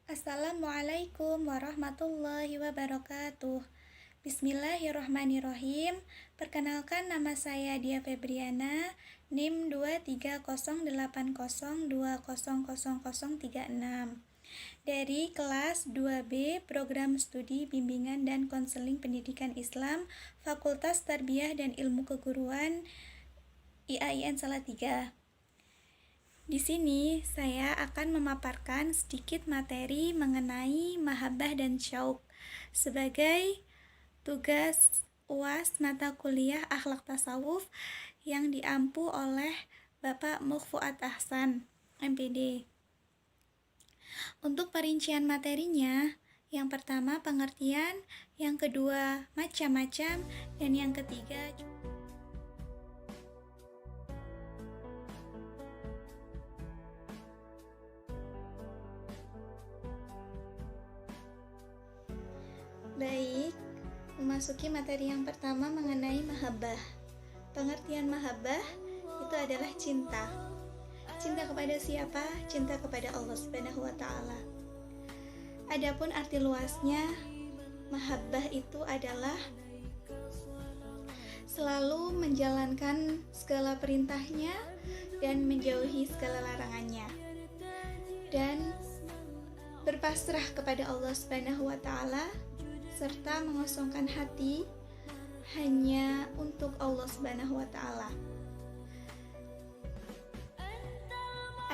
Assalamualaikum warahmatullahi wabarakatuh. Bismillahirrahmanirrahim. Perkenalkan, nama saya Dia Febriana, NIM 23080200036 dari kelas 2B Program Studi Bimbingan dan Konseling Pendidikan Islam Fakultas Tarbiyah dan Ilmu Keguruan IAIN Salatiga. Di sini saya akan memaparkan sedikit materi mengenai mahabbah dan syauq sebagai tugas UAS mata kuliah Akhlak Tasawuf yang diampu oleh Bapak Mukhfuat Ahsan, MPD. Untuk perincian materinya, yang pertama pengertian, yang kedua macam-macam, dan yang ketiga Baik, memasuki materi yang pertama mengenai mahabbah. Pengertian mahabbah itu adalah cinta. Cinta kepada siapa? Cinta kepada Allah Subhanahu wa taala. Adapun arti luasnya, mahabbah itu adalah selalu menjalankan segala perintahnya dan menjauhi segala larangannya, dan berpasrah kepada Allah Subhanahu wa taala serta mengosongkan hati hanya untuk Allah Subhanahu wa taala.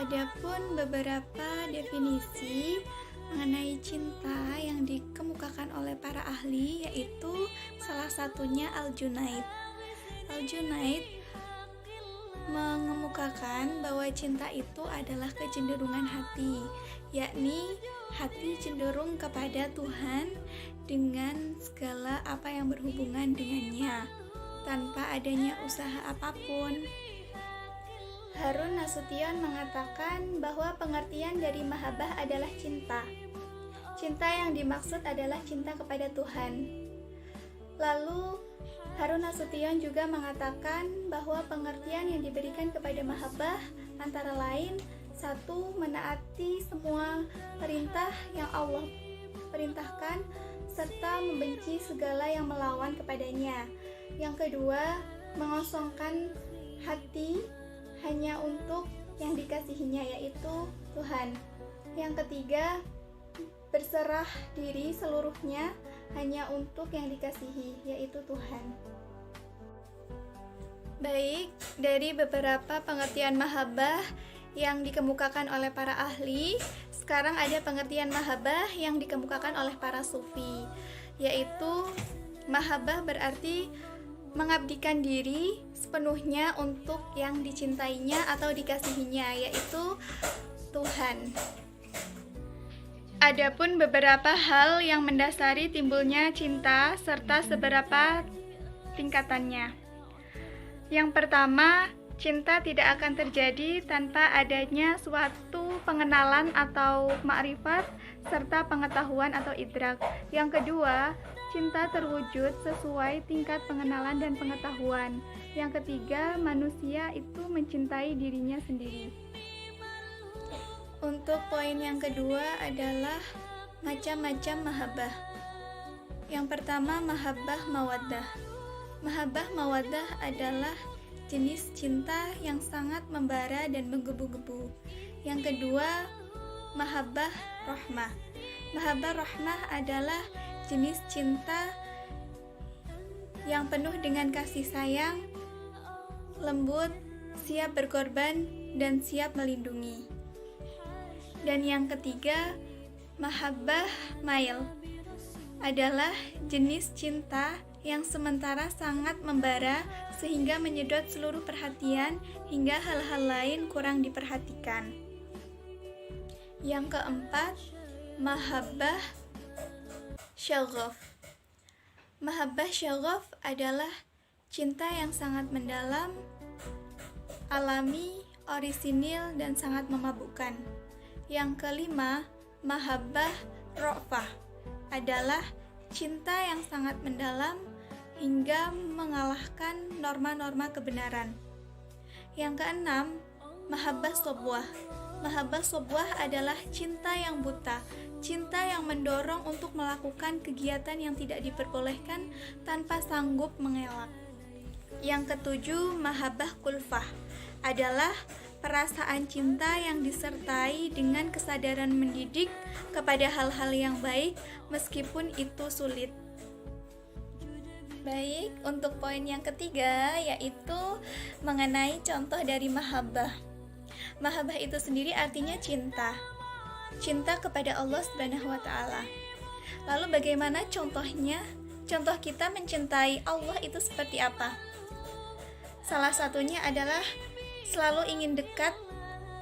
Adapun beberapa definisi mengenai cinta yang dikemukakan oleh para ahli, yaitu salah satunya Al-Junaid. Al-Junaid mengemukakan bahwa cinta itu adalah kecenderungan hati, yakni hati cenderung kepada Tuhan dengan segala apa yang berhubungan dengannya, tanpa adanya usaha apapun. Harun Nasution mengatakan bahwa pengertian dari mahabbah adalah cinta. Cinta yang dimaksud adalah cinta kepada Tuhan. Lalu Harun Nasution juga mengatakan bahwa pengertian yang diberikan kepada mahabbah antara lain: 1. Menaati semua perintah yang Allah perintahkan serta membenci segala yang melawan kepadanya. Yang kedua, mengosongkan hati hanya untuk yang dikasihinya, yaitu Tuhan. Yang ketiga, berserah diri seluruhnya hanya untuk yang dikasihi, yaitu Tuhan. Baik, dari beberapa pengertian mahabbah yang dikemukakan oleh para ahli, sekarang ada pengertian mahabbah yang dikemukakan oleh para sufi, yaitu mahabbah berarti mengabdikan diri sepenuhnya untuk yang dicintainya atau dikasihinya, yaitu Tuhan. Adapun beberapa hal yang mendasari timbulnya cinta serta seberapa tingkatannya. Yang pertama, cinta tidak akan terjadi tanpa adanya suatu pengenalan atau ma'rifat serta pengetahuan atau idrak. Yang kedua, cinta terwujud sesuai tingkat pengenalan dan pengetahuan. Yang ketiga, manusia itu mencintai dirinya sendiri. Untuk poin yang kedua adalah macam-macam mahabbah. Yang pertama, mahabbah mawaddah. Mahabbah mawaddah adalah jenis cinta yang sangat membara dan menggebu-gebu. Yang kedua, mahabbah rahmah. Mahabbah rahmah adalah jenis cinta yang penuh dengan kasih sayang, lembut, siap berkorban, dan siap melindungi. Dan yang ketiga, mahabbah mail adalah jenis cinta yang sementara sangat membara sehingga menyedot seluruh perhatian hingga hal-hal lain kurang diperhatikan. Yang keempat, mahabbah syaghaf. Mahabbah syaghaf adalah cinta yang sangat mendalam, alami, orisinil, dan sangat memabukkan. Yang kelima, mahabbah ra'fah adalah cinta yang sangat mendalam hingga mengalahkan norma-norma kebenaran. Yang keenam, mahabbah sobwah. Mahabbah sobwah adalah cinta yang buta, cinta yang mendorong untuk melakukan kegiatan yang tidak diperbolehkan tanpa sanggup mengelak. Yang ketujuh, mahabbah kulfah adalah perasaan cinta yang disertai dengan kesadaran mendidik kepada hal-hal yang baik meskipun itu sulit. Baik, untuk poin yang ketiga yaitu mengenai contoh dari mahabbah. Mahabbah itu sendiri artinya cinta. Cinta kepada Allah Subhanahu wa taala. Lalu bagaimana contohnya? Contoh kita mencintai Allah itu seperti apa? Salah satunya adalah selalu ingin dekat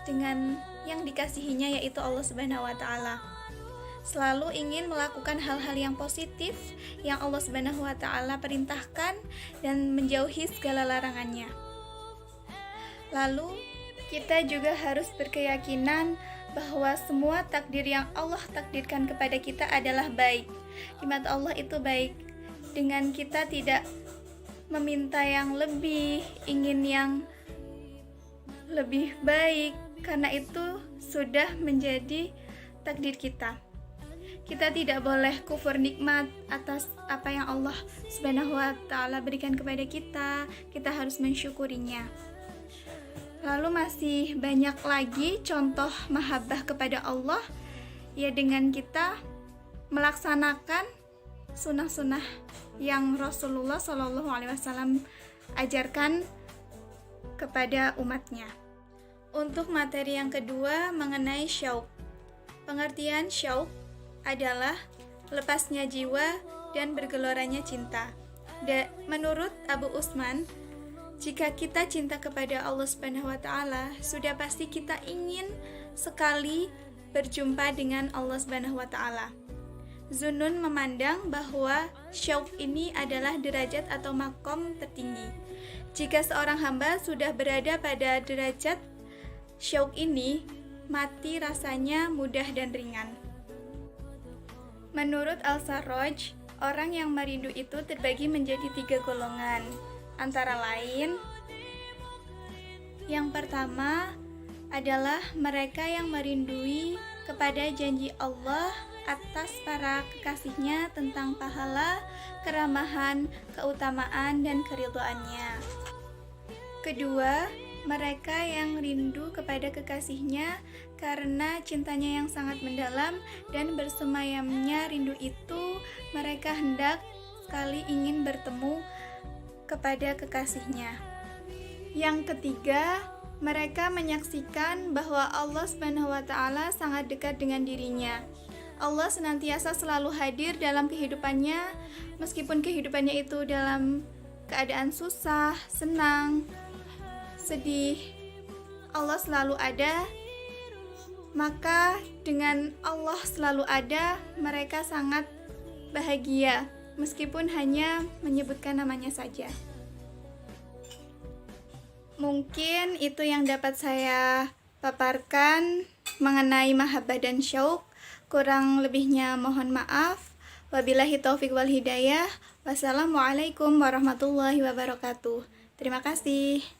dengan yang dikasihinya yaitu Allah Subhanahu wa taala. Selalu ingin melakukan hal-hal yang positif yang Allah Subhanahu wa taala perintahkan dan menjauhi segala larangannya. Lalu kita juga harus berkeyakinan bahwa semua takdir yang Allah takdirkan kepada kita adalah baik. Di mata Allah itu baik. Dengan kita tidak meminta yang lebih, ingin yang lebih baik, karena itu sudah menjadi takdir kita. Kita tidak boleh kufur nikmat atas apa yang Allah Subhanahu wa taala berikan kepada kita. Kita harus mensyukurinya. Lalu masih banyak lagi contoh mahabbah kepada Allah, ya dengan kita melaksanakan sunnah-sunnah yang Rasulullah SAW ajarkan kepada umatnya. Untuk materi yang kedua mengenai syauq. Pengertian syauq adalah lepasnya jiwa dan bergeloranya cinta. Menurut Abu Usman, jika kita cinta kepada Allah Subhanahu wa taala, sudah pasti kita ingin sekali berjumpa dengan Allah Subhanahu wa taala. Zunnun memandang bahwa syauq ini adalah derajat atau makom tertinggi. Jika seorang hamba sudah berada pada derajat syauq ini, mati rasanya mudah dan ringan. Menurut Al-Sarraj, orang yang merindu itu terbagi menjadi 3 golongan. Antara lain, yang pertama adalah mereka yang merindui kepada janji Allah atas para kekasihnya tentang pahala, keramahan, keutamaan, dan keridhaannya. Kedua, mereka yang rindu kepada kekasihnya karena cintanya yang sangat mendalam dan bersemayamnya rindu itu mereka hendak sekali ingin bertemu kepada kekasihnya. Yang ketiga, mereka menyaksikan bahwa Allah Subhanahu wa taala sangat dekat dengan dirinya. Allah senantiasa selalu hadir dalam kehidupannya, meskipun kehidupannya itu dalam keadaan susah, senang, sedih. Allah selalu ada. Maka dengan Allah selalu ada, mereka sangat bahagia, meskipun hanya menyebutkan namanya saja. Mungkin itu yang dapat saya paparkan mengenai mahabbah dan syauq. Kurang lebihnya mohon maaf. Wabillahi taufiq wal hidayah. Wassalamualaikum warahmatullahi wabarakatuh. Terima kasih.